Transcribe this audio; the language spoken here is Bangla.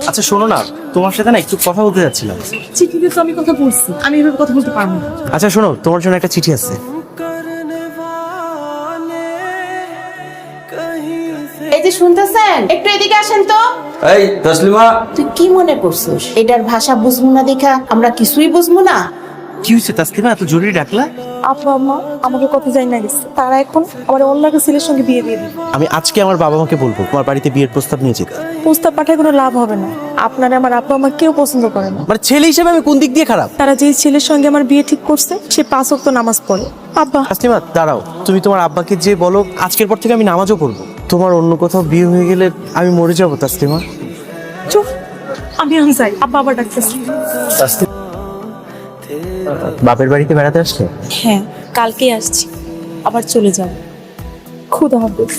আচ্ছা শোনো না, তোমার সাথে না একটু কথা বলতে যাচ্ছিলাম। চিঠিতে তো আমি কথা বলছি, আমি এভাবে কথা বলতে পারবো না। আচ্ছা শোনো, তোমার জন্য একটা চিঠি আছে। এই যে শুনতেছেন, একটু এদিকে আসেন তো। এই তসলিমা, তুই কি মনে করছিস এটার ভাষা বুঝবো না দেখা আমরা কিছুই বুঝবো না? কি হয়েছে তাসলিমা, এত জরুরি ডাকলা? আপা আম্মা আমাকে কথা যাই না গেছে, তারা এখন আমার অন্য একটা ছেলের সঙ্গে বিয়ে দিয়ে দিবে। আমি আজকে আমার বাবা মাকে বলবো তোমার বাড়িতে বিয়ের প্রস্তাব নিয়ে যেতে। প্রস্তাব পাঠায় কোনো লাভ হবে না, আপনারা আমার আব্বা আম্মা কেউ পছন্দ করে না। মানে ছেলে হিসেবে আমি কোন দিক দিয়ে খারাপ? তারা যেই ছেলের সঙ্গে আমার বিয়ে ঠিক করছে সে 5 ওয়াক্ত নামাজ পড়ে। আব্বা তাসলিমা দাঁড়াও, তুমি তোমার আব্বাকে যে বলো আজকের পর থেকে আমি নামাজও পড়বো। তোমার অন্য কোথাও বিয়ে হয়ে গেলে আমি মরে যাবো তাসলিমা। চুপ, আমি আন যাই, আব্বা আবার ডাকতেছে। বাপের বাড়িতে বেড়াতে আসছে? হ্যাঁ, কালকেই আসছি, আবার চলে যাব। খুদা হাফেজ।